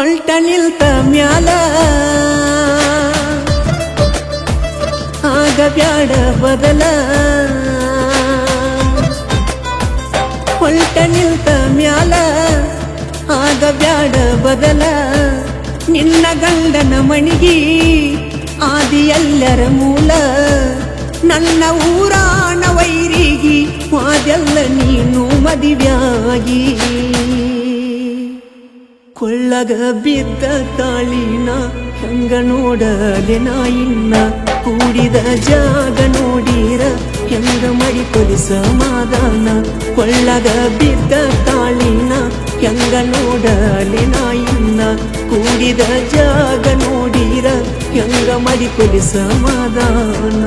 ಹೊಲ್ಟ ನಿಲ್ತ ಮ್ಯಾಲ ಆಗ ಬ್ಯಾಡ ಬದಲ ಹೊಲ್ಟ ನಿಲ್ತ ಮ್ಯಾಲ ಆಗ ಬ್ಯಾಡ ಬದಲ ನಿನ್ನ ಗಂಡನ ಮಣಿಗಿ ಆದಿಯೆಲ್ಲರ ಮೂಲ ನನ್ನ ಊರಾನ ವೈರಿಗಿ ವಾದೆಲ್ಲ ನೀನು ಮದಿವ್ಯಾಗಿ ಕೊಳ್ಳಗ ಬಿದ್ದ ತಾಳಿನ ಹೆಂಗ ನೋಡಲೆ ಇನ್ನ ಕೂಡಿದ ಜಾಗ ನೋಡಿರ ಹೆಂಗ ಮಡಿಕೊಲಿ ಸಮಾಧಾನ ಕೊಳ್ಳಗ ಬಿದ್ದ ತಾಳಿನ ಹೆಂಗ ನೋಡಲೆ ಇನ್ನ ಕೂಡಿದ ಜಾಗ ನೋಡಿರ ಹೆಂಗ ಮಡಿಕೊಲಿ ಸಮಾಧಾನ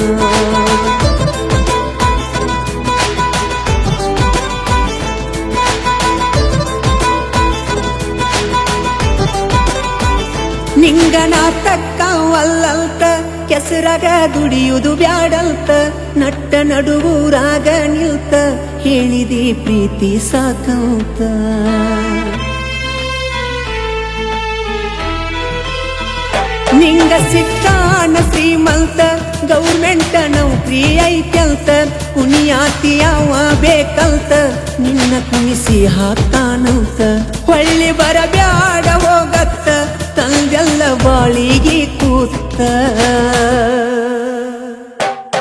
ನಿಂಗನ ತಕ್ಕವಲ್ಲಂತ ಕೆಸರಾಗ ದುಡಿಯುವುದು ಬ್ಯಾಡಂತ ನಟ್ಟ ನಡುವೂರಾಗ ನಿಲ್ತ ಹೇಳಿದಿ ಪ್ರೀತಿ ಸಾಕಂತ ನಿಂಗ ಸಿಕ್ಕಾನ ಶ್ರೀಮಂತ ಗೌರ್ಮೆಂಟ್ ನೌಕರಿ ಐತ್ಯಂತ ಕುಣಿಯಾತಿ ಯಾವ ಬೇಕಂತ ನಿನ್ನ ಕುಣಿಸಿ ಹಾಕ್ತಾನಂತ ಹೊಳ್ಳಿ ಬರಬ್ಯಾಡ ಹೋಗತ್ತ ತಂದೆಲ್ಲ ಬಾಳಿಗೆ ಕೂತ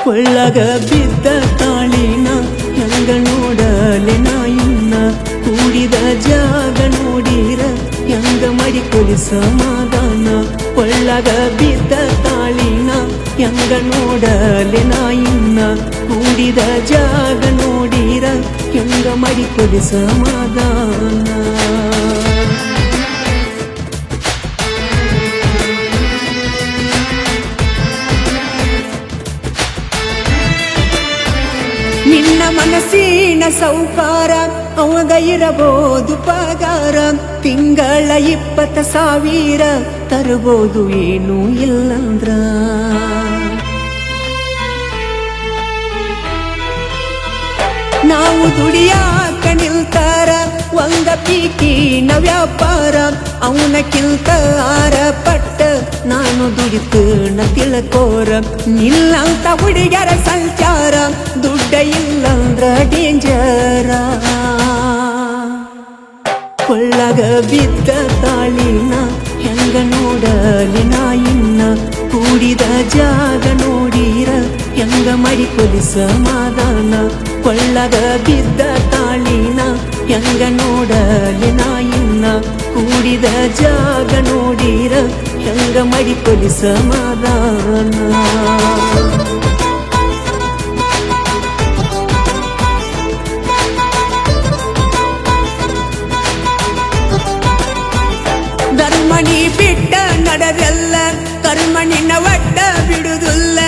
ಕೊಳ್ಳಗ ಬಿದ್ದ ತಾಳಿನ ಹೆಂಗ ನೋಡಲೆ ಇನ್ನ ಕೂಡಿದ ಜಾಗ ನೋಡಿರ ಹೆಂಗ ಮಡಿಕೊಲಿ ಸಮಾಧಾನ ಕೊಳ್ಳಗ ಬಿದ್ದ ತಾಳಿನ ಹೆಂಗ ನೋಡಲೆ ಇನ್ನ ಕೂಡಿದ ಜಾಗ ನೋಡಿರ ಹೆಂಗ ಮಡಿಕೊಲಿ ಸಮಾಧಾನ ನಿನ್ನ ಮನಸ್ಸಿನ ಸೌಕಾರ ಅವಾಗ ಇರಬಹುದು ಪಗಾರ ತಿಂಗಳ 20,000 ತರಬಹುದು ಏನು ಇಲ್ಲಂದ್ರ ನಾವು ದುಡಿಯಾಕ ನಿಲ್ತಾರ ಒಂದ ಪೀಕಿನ ವ್ಯಾಪಾರ ಅವನಕ್ಕಿಂತ 6 ಪಟ್ಟ ನಾನು ದುಡಿತನ ತಿಳ್ಕೋರ ನಿಲ್ಲಂತ ಹುಡುಗರ ಸಂಚಾರ ದುಡ್ಡ ಇಲ್ಲಂದ್ರ ಡೇಂಜರ ಕೊಳ್ಳಗ ಬಿದ್ದ ತಾಳಿನ ಹೆಂಗ ನೋಡಲಿ ಇನ್ನ ಕೂಡಿದ ಜಾಗ ನೋಡಿರ ಹೆಂಗ ಮಡಿಕೊಲಿ ಸಮಾಧಾನ ಕೊಳ್ಳಗ ಬಿದ್ದ ತಾಳಿನ ಹೆಂಗ ನೋಡಲಿ ಇನ್ನ ಕೂಡಿದ ಜಾಗ ನೋಡಿರ ಹೆಂಗ ಮಡಿಕೊಲಿ ಸಮಾಧಾನ ಧರ್ಮಣಿ ಬಿಟ್ಟ ನಡೆದೆಲ್ಲ ಕರ್ಮಣಿನ ಒಟ್ಟ ಬಿಡುದಿಲ್ಲ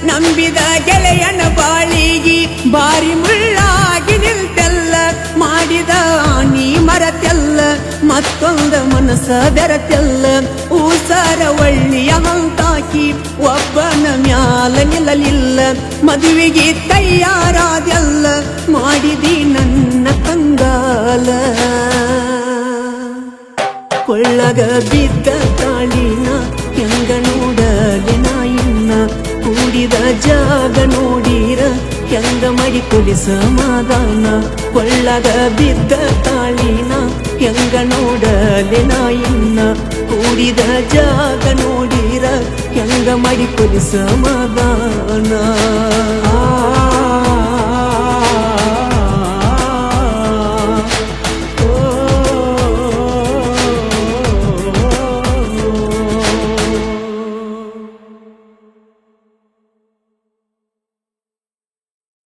ನಂಬಿದ ಗೆಳೆಯನ ಬಾಳಿಗಿ ಬಾರಿ ಮುಳ್ಳಾಗಿ ನಿಲ್ತೆಲ್ಲ ಮಾಡಿದ ನೀ ಮರತೆಲ್ಲ ಮತ್ತೊಂದ ಮನಸ್ಸ ಬೆರತೆಲ್ಲ ಊಸರ ಒಳ್ಳಿಯ ಹಂತಾಕಿ ಒಬ್ಬನ ಮ್ಯಾಲ ನಿಲ್ಲಲಿಲ್ಲ ಮದುವೆಗೆ ತಯಾರಾದೆಲ್ಲ ಮಾಡಿದಿ ನನ್ನ ಕಂಗಾಲ ಕೊಳ್ಳಗ ಬಿದ್ದ ತಾಳಿನ ಹೆಂಗ ನೋಡಲೆ ಇನ್ನ ಕೂಡಿದ ಜಾಗ ನೋಡಿರ ಹೆಂಗ ಮಡಿಕೊಲಿ ಸಮಾಧಾನ ಕೊಳ್ಳಗ ಬಿದ್ದ ತಾಳಿನ ಹೆಂಗ ನೋಡಲೆ ಇನ್ನ ಕೂಡಿದ ಜಾಗ ನೋಡಿರ ಹೆಂಗ ಮಡಿಕೊಲಿ ಸಮಾಧಾನ